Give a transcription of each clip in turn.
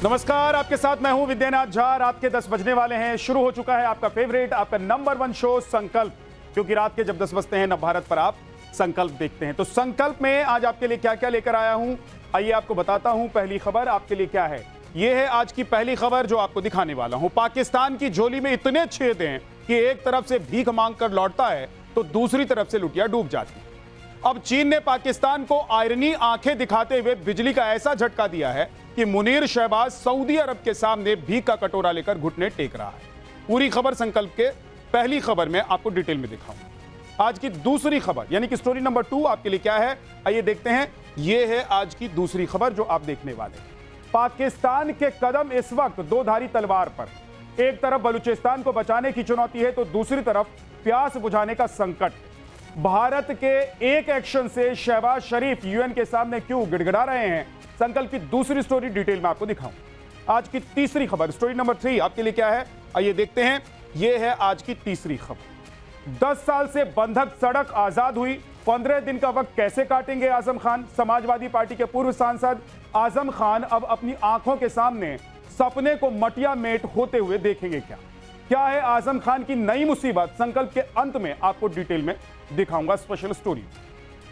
नमस्कार, आपके साथ मैं हूं विद्यानाथ झा। रात के 10 बजने वाले हैं। शुरू हो चुका है आपका फेवरेट, आपका नंबर 1 शो संकल्प, क्योंकि रात के जब 10 बजते हैं नवभारत पर आप संकल्प देखते हैं। तो संकल्प में आज आपके लिए क्या क्या लेकर आया हूं, आइए आपको बताता हूं। पहली खबर आपके लिए क्या है, यह है आज की पहली खबर जो आपको दिखाने वाला हूं। पाकिस्तान की झोली में इतने छेद हैं कि एक तरफ से भीख मांग कर लौटता है तो दूसरी तरफ से लुटिया डूब जाती है। अब चीन ने पाकिस्तान को आयरनी आंखें दिखाते हुए बिजली का ऐसा झटका दिया है कि मुनीर शहबाज सऊदी अरब के सामने भीख का कटोरा लेकर घुटने टेक रहा है। पूरी खबर संकल्प के पहली खबर में आपको डिटेल में दिखाऊंगा। आज की दूसरी खबर यानी कि स्टोरी नंबर 2 आपके लिए क्या है, आइए देखते हैं। यह है आज की दूसरी खबर जो आप देखने वाले हैं। पाकिस्तान के कदम इस वक्त दो धारी तलवार पर। एक तरफ बलूचिस्तान को बचाने की चुनौती है तो दूसरी तरफ प्यास बुझाने का संकट है। भारत के एक एक्शन से शहबाज शरीफ यूएन के सामने क्यों गिड़गिड़ा रहे हैं, संकल्प की दूसरी स्टोरी डिटेल में आपको दिखाऊं। आज की तीसरी खबर स्टोरी नंबर 3 आपके लिए क्या है, आइए देखते हैं। यह है आज की तीसरी खबर। 10 साल से बंधक सड़क आजाद हुई, 15 दिन का वक्त कैसे काटेंगे आजम खान। समाजवादी पार्टी के पूर्व सांसद आजम खान अब अपनी आंखों के सामने सपने को मटिया मेट होते हुए देखेंगे। क्या है आजम खान की नई मुसीबत, संकल्प के अंत में आपको डिटेल में दिखाऊंगा स्पेशल स्टोरी।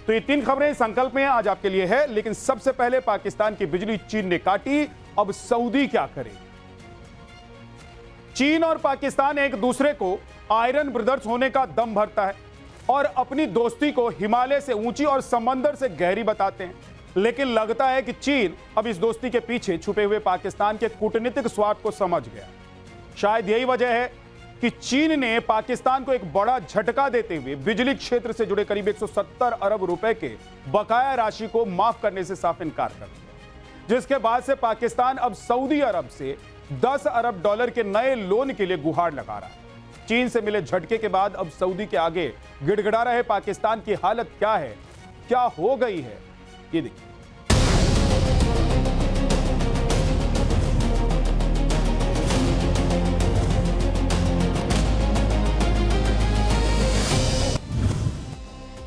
तो ये 3 खबरें संकल्प में आज आपके लिए है, लेकिन सबसे पहले पाकिस्तान की बिजली चीन ने काटी, अब सऊदी क्या करे। चीन और पाकिस्तान एक दूसरे को आयरन ब्रदर्स होने का दम भरता है और अपनी दोस्ती को हिमालय से ऊंची और समंदर से गहरी बताते हैं। लेकिन लगता है कि चीन अब इस दोस्ती के पीछे छुपे हुए पाकिस्तान के कूटनीतिक स्वार्थ को समझ गया। शायद यही वजह है कि चीन ने पाकिस्तान को एक बड़ा झटका देते हुए बिजली क्षेत्र से जुड़े करीब 170 अरब रुपए के बकाया राशि को माफ करने से साफ इनकार कर दिया, जिसके बाद से पाकिस्तान अब सऊदी अरब से 10 अरब डॉलर के नए लोन के लिए गुहार लगा रहा है। चीन से मिले झटके के बाद अब सऊदी के आगे गिड़गिड़ा रहे पाकिस्तान की हालत क्या है, क्या हो गई है, ये देखिए।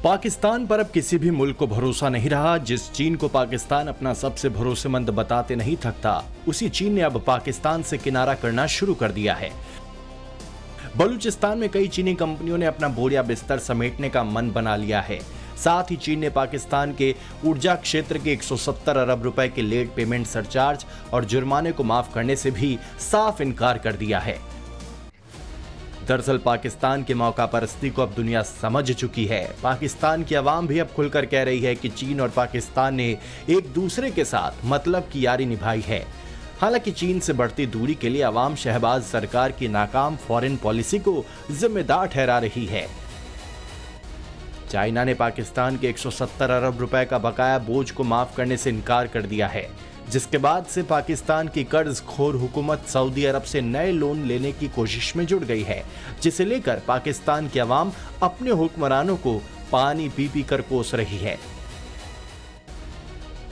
पाकिस्तान पर अब किसी भी मुल्क को भरोसा नहीं रहा। जिस चीन को पाकिस्तान अपना सबसे भरोसेमंद बताते नहीं थकता, उसी चीन ने अब पाकिस्तान से किनारा करना शुरू कर दिया है। बलूचिस्तान में कई चीनी कंपनियों ने अपना बोरिया बिस्तर समेटने का मन बना लिया है। साथ ही चीन ने पाकिस्तान के ऊर्जा क्षेत्र के 170 अरब रुपए के लेट पेमेंट सरचार्ज और जुर्माने को माफ करने से भी साफ इनकार कर दिया है। दरअसल पाकिस्तान के मौका परस्ती को अब दुनिया समझ चुकी है। पाकिस्तान की आवाम भी अब खुलकर कह रही है कि चीन और पाकिस्तान ने एक दूसरे के साथ मतलब की यारी निभाई है। हालांकि चीन से बढ़ती दूरी के लिए आवाम शहबाज सरकार की नाकाम फॉरेन पॉलिसी को जिम्मेदार ठहरा रही है। चाइना ने पाकिस्तान के 170 अरब रुपए का बकाया बोझ को माफ करने से इनकार कर दिया है, जिसके बाद से पाकिस्तान की कर्ज खोर हुकूमत सऊदी अरब से नए लोन लेने की कोशिश में जुट गई है, जिसे लेकर पाकिस्तान की आवाम अपने हुक्मरानों को पानी पी पी कर कोस रही है।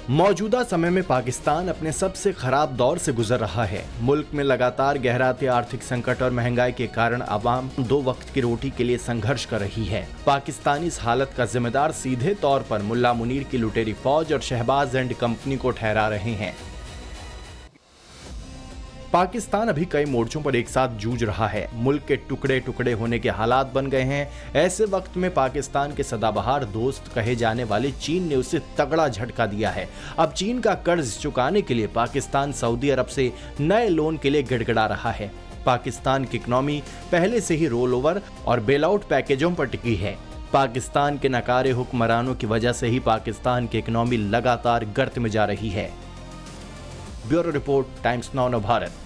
मौजूदा समय में पाकिस्तान अपने सबसे खराब दौर से गुजर रहा है। मुल्क में लगातार गहराते आर्थिक संकट और महंगाई के कारण आवाम 2 वक्त की रोटी के लिए संघर्ष कर रही है। पाकिस्तानी इस हालत का जिम्मेदार सीधे तौर पर मुल्ला मुनीर की लुटेरी फौज और शहबाज एंड कंपनी को ठहरा रहे हैं। पाकिस्तान अभी कई मोर्चों पर एक साथ जूझ रहा है। मुल्क के टुकड़े टुकड़े होने के हालात बन गए हैं। ऐसे वक्त में पाकिस्तान के सदाबहार दोस्त कहे जाने वाले चीन ने उसे तगड़ा झटका दिया है। अब चीन का कर्ज चुकाने के लिए पाकिस्तान सऊदी अरब से नए लोन के लिए गिड़गिड़ा रहा है। पाकिस्तान की इकनॉमी पहले से ही रोल ओवर और बेल आउट पैकेजों पर टिकी है। पाकिस्तान के नकारे हुक्मरानों की वजह से ही पाकिस्तान की इकनॉमी लगातार गर्त में जा रही है। Bureau report, times now Navbharat.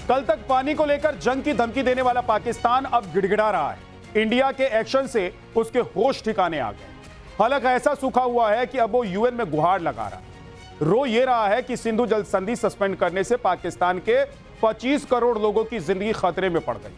कल तक पानी को लेकर जंग की धमकी देने वाला पाकिस्तान अब गिड़गिड़ा रहा है। इंडिया के एक्शन से उसके होश ठिकाने आ गए। हालांकि ऐसा सूखा हुआ है कि अब वो यूएन में गुहार लगा रहा है। रो ये रहा है कि सिंधु जल संधि सस्पेंड करने से पाकिस्तान के 25 करोड़ लोगों की जिंदगी खतरे में पड़ गई।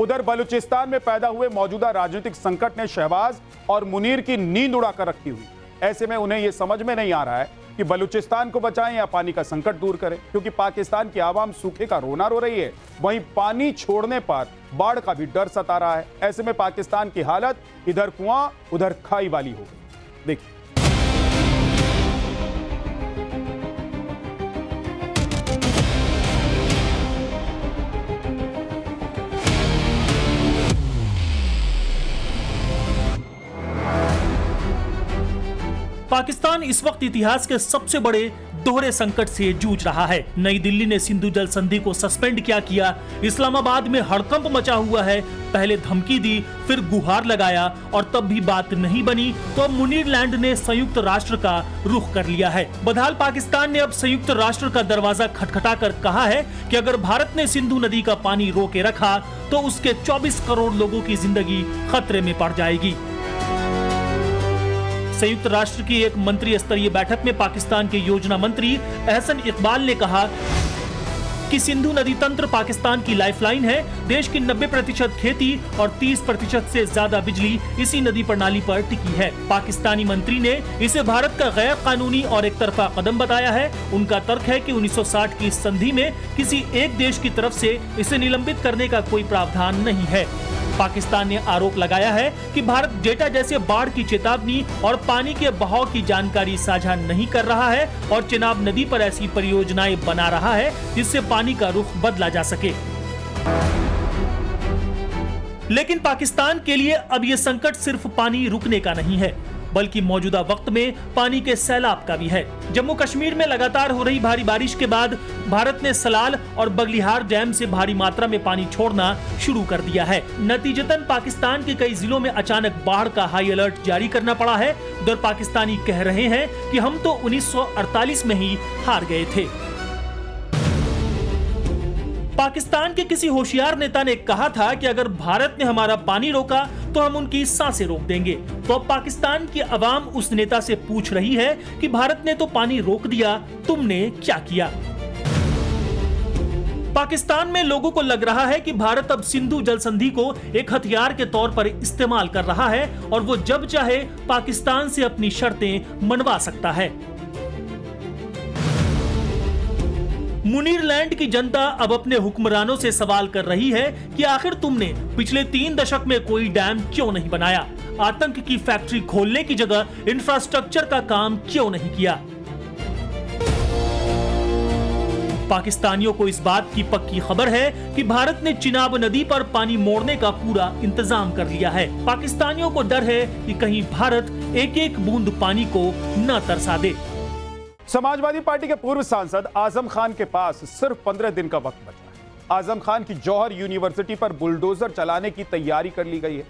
उधर बलूचिस्तान में पैदा हुए मौजूदा राजनीतिक संकट ने शहबाज और मुनीर की नींद उड़ाकर रखी हुई। ऐसे में उन्हें यह समझ में नहीं आ रहा है कि बलूचिस्तान को बचाएं या पानी का संकट दूर करें, क्योंकि पाकिस्तान की आवाम सूखे का रोना रो रही है, वहीं पानी छोड़ने पर बाढ़ का भी डर सता रहा है। ऐसे में पाकिस्तान की हालत इधर कुआं उधर खाई वाली हो गई। देखिए पाकिस्तान इस वक्त इतिहास के सबसे बड़े दोहरे संकट से जूझ रहा है। नई दिल्ली ने सिंधु जल संधि को सस्पेंड क्या किया, इस्लामाबाद में हड़कंप मचा हुआ है, पहले धमकी दी, फिर गुहार लगाया और तब भी बात नहीं बनी तो अब मुनीरलैंड ने संयुक्त राष्ट्र का रुख कर लिया है। बदहाल पाकिस्तान ने अब संयुक्त राष्ट्र का दरवाजा खटखटाकर कहा है कि अगर भारत ने सिंधु नदी का पानी रोके रखा तो उसके 24 करोड़ लोगों की जिंदगी खतरे में पड़ जाएगी। संयुक्त राष्ट्र की एक मंत्री स्तरीय बैठक में पाकिस्तान के योजना मंत्री एहसन इकबाल ने कहा कि सिंधु नदी तंत्र पाकिस्तान की लाइफलाइन है। देश की 90% खेती और 30% से ज्यादा बिजली इसी नदी प्रणाली पर टिकी है। पाकिस्तानी मंत्री ने इसे भारत का गैर कानूनी और एक तरफा कदम बताया है। उनका तर्क है कि 1960 की संधि में किसी एक देश की तरफ से इसे निलंबित करने का कोई प्रावधान नहीं है। पाकिस्तान ने आरोप लगाया है कि भारत डेटा जैसे बाढ़ की चेतावनी और पानी के बहाव की जानकारी साझा नहीं कर रहा है और चिनाब नदी पर ऐसी परियोजनाएं बना रहा है जिससे पानी का रुख बदला जा सके। लेकिन पाकिस्तान के लिए अब यह संकट सिर्फ पानी रुकने का नहीं है, बल्कि मौजूदा वक्त में पानी के सैलाब का भी है। जम्मू कश्मीर में लगातार हो रही भारी बारिश के बाद भारत ने सलाल और बगलिहार डैम से भारी मात्रा में पानी छोड़ना शुरू कर दिया है। नतीजतन पाकिस्तान के कई जिलों में अचानक बाढ़ का हाई अलर्ट जारी करना पड़ा है। उधर पाकिस्तानी कह रहे हैं कि हम तो 1948 में ही हार गए थे। पाकिस्तान के किसी होशियार नेता ने कहा था कि अगर भारत ने हमारा पानी रोका तो हम उनकी सांसें रोक देंगे। तो अब पाकिस्तान की आवाम उस नेता से पूछ रही है कि भारत ने तो पानी रोक दिया, तुमने क्या किया? पाकिस्तान में लोगों को लग रहा है कि भारत अब सिंधु जल संधि को एक हथियार के तौर पर इस्तेमाल कर रहा है और वो जब चाहे पाकिस्तान से अपनी शर्तें मनवा सकता है। मुनीरलैंड की जनता अब अपने हुक्मरानों से सवाल कर रही है कि आखिर तुमने पिछले 3 दशक में कोई डैम क्यों नहीं बनाया? आतंक की फैक्ट्री खोलने की जगह इंफ्रास्ट्रक्चर का काम क्यों नहीं किया? पाकिस्तानियों को इस बात की पक्की खबर है कि भारत ने चिनाब नदी पर पानी मोड़ने का पूरा इंतजाम कर लिया है। पाकिस्तानियों को डर है कि कहीं भारत एक एक बूंद पानी को न तरसा दे। समाजवादी पार्टी के पूर्व सांसद आजम खान के पास सिर्फ 15 दिन का वक्त बचा है। आजम खान की जौहर यूनिवर्सिटी पर बुलडोजर चलाने की तैयारी कर ली गई है।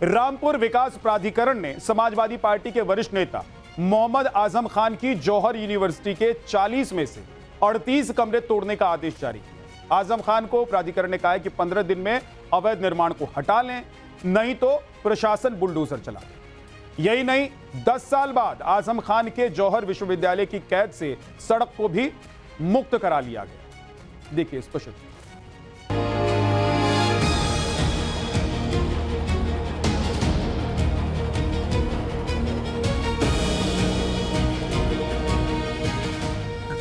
रामपुर विकास प्राधिकरण ने समाजवादी पार्टी के वरिष्ठ नेता मोहम्मद आजम खान की जौहर यूनिवर्सिटी के 40 में से 38 कमरे तोड़ने का आदेश जारी किया। आजम खान को प्राधिकरण ने कहा है कि 15 दिन में अवैध निर्माण को हटा लें, नहीं तो प्रशासन बुलडोजर चला दे। यही नहीं, 10 साल बाद आजम खान के जौहर विश्वविद्यालय की कैद से सड़क को भी मुक्त करा लिया गया। देखिए स्पष्ट।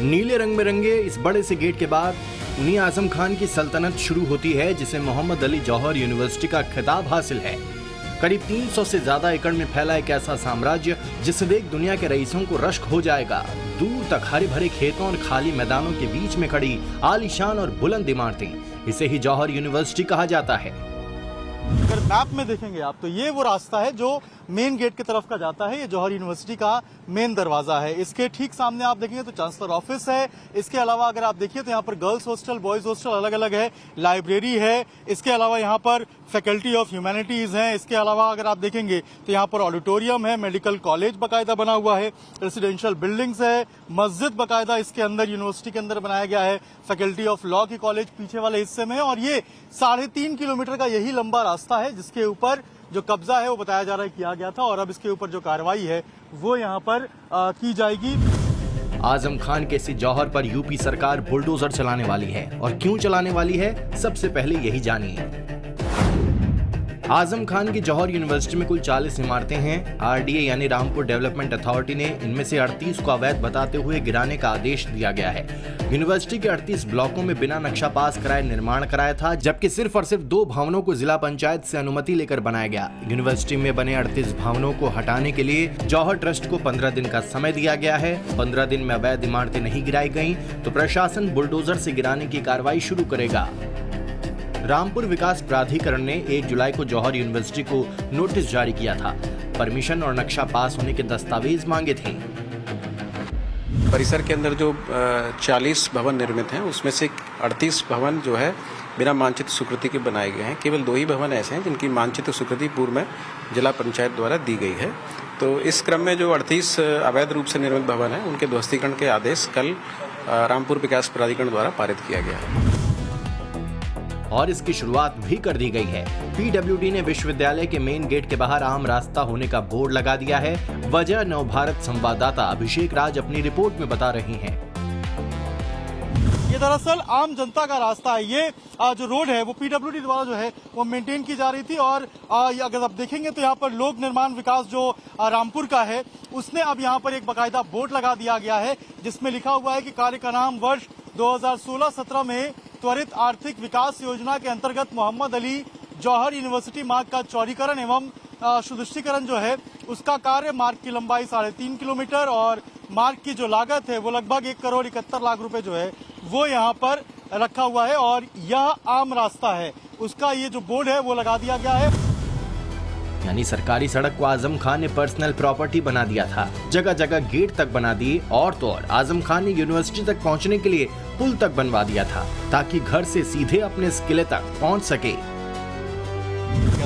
नीले रंग में रंगे इस बड़े से गेट के बाद उन्हीं आजम खान की सल्तनत शुरू होती है जिसे मोहम्मद अली जौहर यूनिवर्सिटी का खिताब हासिल है। करीब 300 से ज्यादा एकड़ में फैला एक ऐसा साम्राज्य जिसे देख दुनिया के रईसों को रश्क हो जाएगा। दूर तक हरे भरे खेतों और खाली मैदानों के बीच में खड़ी आलीशान और बुलंद इमारतें, इसे ही जौहर यूनिवर्सिटी कहा जाता है। अगर मैप में देखेंगे आप तो ये वो रास्ता है जो मेन गेट की तरफ का जाता है। ये जौहर यूनिवर्सिटी का मेन दरवाजा है। इसके ठीक सामने आप देखेंगे तो चांसलर ऑफिस है। इसके अलावा अगर आप देखिए तो यहाँ पर गर्ल्स हॉस्टल, बॉयज हॉस्टल अलग अलग है, लाइब्रेरी है। इसके अलावा यहाँ पर फैकल्टी ऑफ ह्यूमैनिटीज है। इसके अलावा अगर आप देखेंगे तो यहाँ पर ऑडिटोरियम है, मेडिकल कॉलेज बकायदा बना हुआ है, रेसिडेंशियल बिल्डिंग्स है, मस्जिद बकायदा इसके अंदर यूनिवर्सिटी के अंदर बनाया गया है, फैकल्टी ऑफ लॉ की कॉलेज पीछे वाले हिस्से में है। और ये 3.5 किलोमीटर का यही लंबा रास्ता है जिसके ऊपर जो कब्जा है वो बताया जा रहा है किया गया था और अब इसके ऊपर जो कार्रवाई है वो यहाँ पर की जाएगी। आजम खान के इसी जौहर पर यूपी सरकार बुलडोजर चलाने वाली है और क्यों चलाने वाली है, सबसे पहले यही जानिए। आजम खान की जौहर यूनिवर्सिटी में कुल 40 इमारतें हैं। आरडीए यानी रामपुर डेवलपमेंट अथॉरिटी ने इनमें से 38 को अवैध बताते हुए गिराने का आदेश दिया गया है। यूनिवर्सिटी के 38 ब्लॉकों में बिना नक्शा पास कराए निर्माण कराया था, जबकि सिर्फ और सिर्फ 2 भवनों को जिला पंचायत से अनुमति लेकर बनाया गया। यूनिवर्सिटी में बने 38 भवनों को हटाने के लिए जौहर ट्रस्ट को 15 दिन का समय दिया गया है। 15 दिन में अवैध इमारतें नहीं गिराई गयी तो प्रशासन बुलडोजर से गिराने की कार्रवाई शुरू करेगा। रामपुर विकास प्राधिकरण ने 1 जुलाई को जौहर यूनिवर्सिटी को नोटिस जारी किया था। परमिशन और नक्शा पास होने के दस्तावेज मांगे थे। परिसर के अंदर जो 40 भवन निर्मित हैं, उसमें से 38 भवन जो है बिना मानचित्र स्वीकृति के बनाए गए हैं। केवल 2 ही भवन ऐसे हैं जिनकी मानचित्र स्वीकृति पूर्व में जिला पंचायत द्वारा दी गई है। तो इस क्रम में जो 38 अवैध रूप से निर्मित भवन हैं, उनके ध्वस्तीकरण के आदेश कल रामपुर विकास प्राधिकरण द्वारा पारित किया गया है और इसकी शुरुआत भी कर दी गई है। पीडब्ल्यूडी ने विश्वविद्यालय के मेन गेट के बाहर आम रास्ता होने का बोर्ड लगा दिया है। वजह नवभारत संवाददाता अभिषेक राज अपनी रिपोर्ट में बता रही हैं। ये दरअसल आम जनता का रास्ता है। ये जो रोड है वो पीडब्ल्यूडी द्वारा जो है वो मेंटेन की जा रही थी और अगर आप देखेंगे तो यहाँ पर लोक निर्माण विकास जो रामपुर का है उसने अब यहाँ पर एक बाकायदा बोर्ड लगा दिया गया है जिसमें लिखा हुआ है कि कार्य का नाम वर्ष 2016-17 में त्वरित आर्थिक विकास योजना के अंतर्गत मोहम्मद अली जौहर यूनिवर्सिटी मार्ग का चौड़ीकरण एवं सुदृढ़ीकरण जो है उसका कार्य, मार्ग की लंबाई 3.5 किलोमीटर और मार्ग की जो लागत है वो लगभग 1,71,00,000 रुपए जो है वो यहाँ पर रखा हुआ है और यह आम रास्ता है, उसका ये जो बोर्ड है वो लगा दिया गया है। यानी सरकारी सड़क को आजम खान ने पर्सनल प्रॉपर्टी बना दिया था, जगह जगह गेट तक बना दिए और तो और आजम खान ने यूनिवर्सिटी तक पहुंचने के लिए पुल तक बनवा दिया था ताकि घर से सीधे अपने इस किले तक पहुंच सके।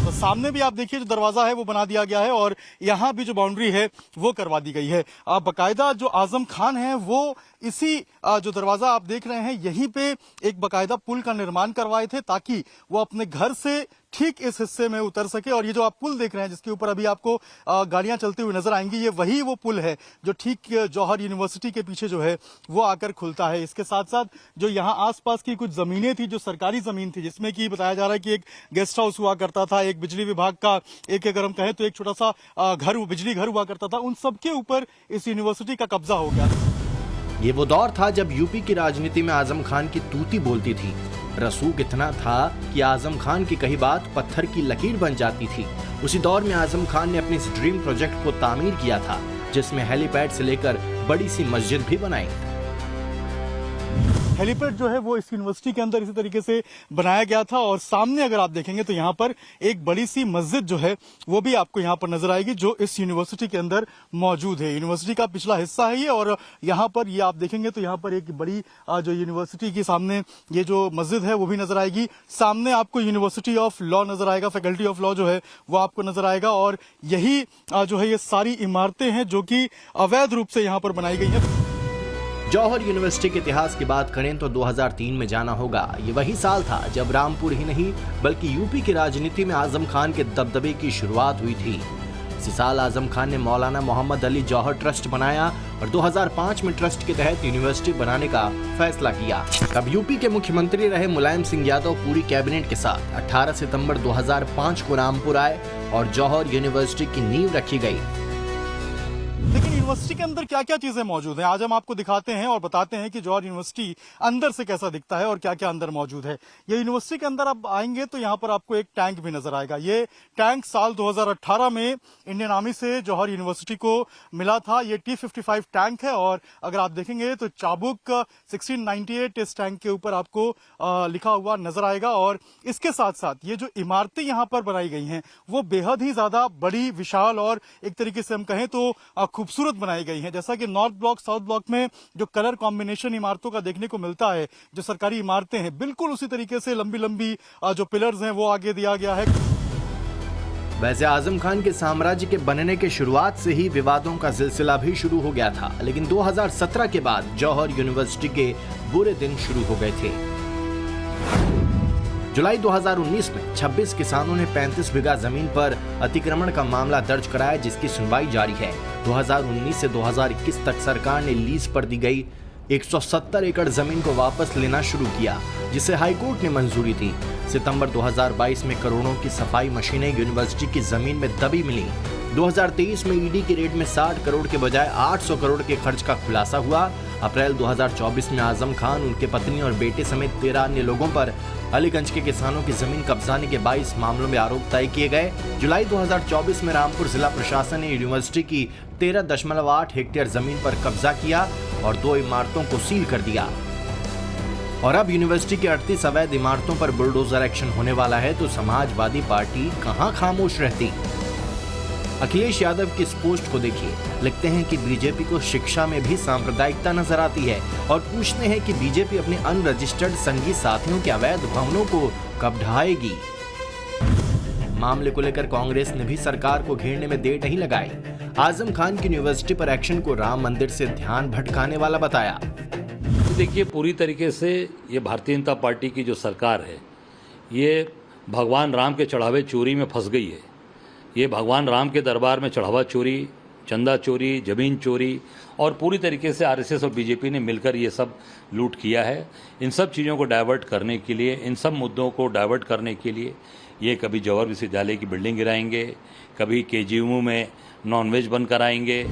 तो सामने भी आप देखिए जो दरवाजा है वो बना दिया गया है और यहाँ भी जो बाउंड्री है वो करवा दी गई है। बकायदा जो आजम खान है वो इसी जो दरवाजा आप देख रहे हैं यहीं पे एक बकायदा पुल का निर्माण करवाए थे ताकि वो अपने घर से ठीक इस हिस्से में उतर सके। और ये जो आप पुल देख रहे हैं जिसके ऊपर अभी आपको गाड़ियां चलती हुई नजर आएंगी, ये वही वो पुल है जो ठीक जौहर यूनिवर्सिटी के पीछे जो है वो आकर खुलता है। इसके साथ साथ जो यहाँ आसपास की कुछ जमीनें थी जो सरकारी जमीन थी जिसमें कि बताया जा रहा है कि एक गेस्ट हाउस हुआ करता था, एक बिजली विभाग का एक अगर हम कहें तो एक छोटा सा घर बिजली घर हुआ करता था, उन सबके ऊपर इस यूनिवर्सिटी का कब्जा हो गया। ये वो दौर था जब यूपी की राजनीति में आजम खान की तूती बोलती थी। रसूख इतना था कि आजम खान की कही बात पत्थर की लकीर बन जाती थी। उसी दौर में आजम खान ने अपने इस ड्रीम प्रोजेक्ट को तामीर किया था जिसमें हेलीपैड से लेकर बड़ी सी मस्जिद भी बनाई। हेलीपैड जो है वो इस यूनिवर्सिटी के अंदर इसी तरीके से बनाया गया था और सामने अगर आप देखेंगे तो यहाँ पर एक बड़ी सी मस्जिद जो है वो भी आपको यहाँ पर नजर आएगी जो इस यूनिवर्सिटी के अंदर मौजूद है। यूनिवर्सिटी का पिछला हिस्सा है ये और यहाँ पर ये आप देखेंगे तो यहाँ पर एक बड़ी जो यूनिवर्सिटी के सामने ये जो मस्जिद है वो भी नजर आएगी। सामने आपको यूनिवर्सिटी ऑफ लॉ नजर आएगा, फैकल्टी ऑफ लॉ जो है वो आपको नजर आएगा और यही जो है ये सारी इमारतें हैं जो कि अवैध रूप से यहाँ पर बनाई गई है। जौहर यूनिवर्सिटी के इतिहास की बात करें तो 2003 में जाना होगा। ये वही साल था जब रामपुर ही नहीं बल्कि यूपी की राजनीति में आजम खान के दबदबे की शुरुआत हुई थी। इसी साल आजम खान ने मौलाना मोहम्मद अली जौहर ट्रस्ट बनाया और 2005 में ट्रस्ट के तहत यूनिवर्सिटी बनाने का फैसला किया। तब यूपी के मुख्यमंत्री रहे मुलायम सिंह यादव पूरी कैबिनेट के साथ 18 सितंबर 2005 को रामपुर आए और जौहर यूनिवर्सिटी की नींव रखी गई। लेकिन यूनिवर्सिटी के अंदर क्या क्या चीजें मौजूद हैं आज हम आपको दिखाते हैं और बताते हैं कि जौहर यूनिवर्सिटी अंदर से कैसा दिखता है और क्या क्या अंदर मौजूद है। ये यूनिवर्सिटी के अंदर आप आएंगे तो यहाँ पर आपको एक टैंक भी नजर आएगा। ये टैंक साल 2018 में इंडियन आर्मी से जौहर यूनिवर्सिटी को मिला था। ये T-55 टैंक है और अगर आप देखेंगे तो चाबुक 1698 इस टैंक के ऊपर आपको लिखा हुआ नजर आएगा। और इसके साथ साथ ये जो इमारतें यहाँ पर बनाई गई हैं वो बेहद ही ज्यादा बड़ी, विशाल और एक तरीके से हम कहें तो खूबसूरत बनाई गई है। जैसा कि नॉर्थ ब्लॉक साउथ ब्लॉक में जो कलर कॉम्बिनेशन इमारतों का देखने को मिलता है, जो सरकारी इमारतें हैं, बिल्कुल उसी तरीके से लंबी लंबी जो पिलर्स हैं वो आगे दिया गया है। वैसे आजम खान के साम्राज्य के बनने के शुरुआत से ही विवादों का सिलसिला भी शुरू हो गया था, लेकिन 2017 के बाद जौहर यूनिवर्सिटी के बुरे दिन शुरू हो गए थे। जुलाई 2019 में 26 किसानों ने 35 बीघा जमीन पर अतिक्रमण का मामला दर्ज कराया जिसकी सुनवाई जारी है। 2019 से 2021 तक सरकार ने लीज पर दी गई 170 एकड़ जमीन को वापस लेना शुरू किया जिसे हाईकोर्ट ने मंजूरी दी। सितंबर 2022 में करोड़ों की सफाई मशीनें यूनिवर्सिटी की जमीन में दबी मिली। 2023 में ईडी के रेड में 60 करोड़ के बजाय 800 करोड़ के खर्च का खुलासा हुआ। अप्रैल 2024 में आजम खान, उनके पत्नी और बेटे समेत 13 अन्य लोगों पर अलीगंज के किसानों की जमीन कब्जाने के 22 मामलों में आरोप तय किए गए। जुलाई 2024 में रामपुर जिला प्रशासन ने यूनिवर्सिटी की 13.8 हेक्टेयर जमीन पर कब्जा किया और 2 इमारतों को सील कर दिया। और अब यूनिवर्सिटी की 38 अवैध इमारतों पर बुलडोजर एक्शन होने वाला है तो समाजवादी पार्टी कहां खामोश रहती। अखिलेश यादव की इस पोस्ट को देखिए, लिखते हैं कि बीजेपी को शिक्षा में भी सांप्रदायिकता नजर आती है और पूछते हैं कि बीजेपी अपने अनरजिस्टर्ड संगी साथियों के अवैध भवनों को कब ढहाएगी। मामले को लेकर कांग्रेस ने भी सरकार को घेरने में देर नहीं लगाई। आजम खान की यूनिवर्सिटी पर एक्शन को राम मंदिर से ध्यान भटकाने वाला बताया। देखिए, पूरी तरीके से ये भारतीय जनता पार्टी की जो सरकार है, ये भगवान राम के चढ़ावे चोरी में फंस गई है। ये भगवान राम के दरबार में चढ़ावा चोरी, चंदा चोरी, जमीन चोरी और पूरी तरीके से आरएसएस और बीजेपी ने मिलकर ये सब लूट किया है। इन सब चीज़ों को डाइवर्ट करने के लिए, इन सब मुद्दों को डाइवर्ट करने के लिए ये कभी जवाहर विश्वविद्यालय की बिल्डिंग गिराएंगे, कभी केजीएमयू में नॉनवेज बंद कराएंगे।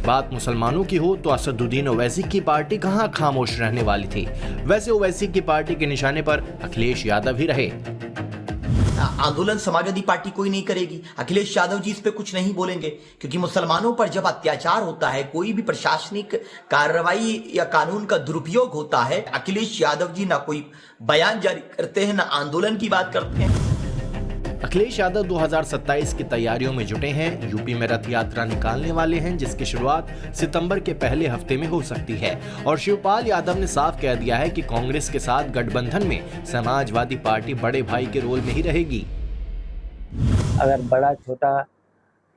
बात मुसलमानों की हो तो असदुद्दीन ओवैसी की पार्टी कहां खामोश रहने वाली थी। वैसे ओवैसी की पार्टी के निशाने पर अखिलेश यादव ही रहे। आंदोलन समाजवादी पार्टी कोई नहीं करेगी, अखिलेश यादव जी इस पे कुछ नहीं बोलेंगे, क्योंकि मुसलमानों पर जब अत्याचार होता है, कोई भी प्रशासनिक कार्रवाई या कानून का दुरुपयोग होता है, अखिलेश यादव जी ना कोई बयान जारी करते हैं, ना आंदोलन की बात करते हैं। अखिलेश यादव 2027 की तैयारियों में जुटे हैं। यूपी में रथ यात्रा निकालने वाले हैं, जिसकी शुरुआत सितंबर के पहले हफ्ते में हो सकती है। और शिवपाल यादव ने साफ कह दिया है कि कांग्रेस के साथ गठबंधन में समाजवादी पार्टी बड़े भाई के रोल में ही रहेगी। अगर बड़ा छोटा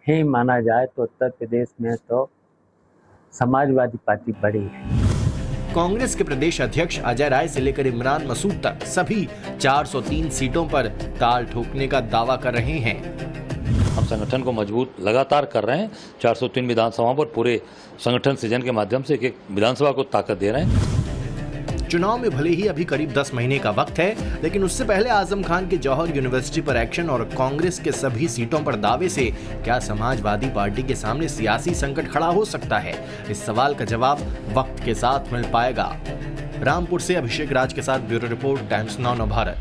ही माना जाए तो उत्तर प्रदेश में तो समाजवादी पार्टी बड़ी है। कांग्रेस के प्रदेश अध्यक्ष अजय राय से लेकर इमरान मसूद तक सभी 403 सीटों पर ताल ठोकने का दावा कर रहे हैं। हम संगठन को मजबूत लगातार कर रहे हैं। 403 विधानसभाओं पर पूरे संगठन सृजन के माध्यम से एक विधानसभा को ताकत दे रहे हैं। चुनाव में भले ही अभी करीब 10 महीने का वक्त है, लेकिन उससे पहले आजम खान के जौहर यूनिवर्सिटी पर एक्शन और कांग्रेस के सभी सीटों पर दावे से क्या समाजवादी पार्टी के सामने सियासी संकट खड़ा हो सकता है? इस सवाल का जवाब वक्त के साथ मिल पाएगा। रामपुर से अभिषेक राज के साथ ब्यूरो रिपोर्ट, टाइम्स नाउ नव भारत।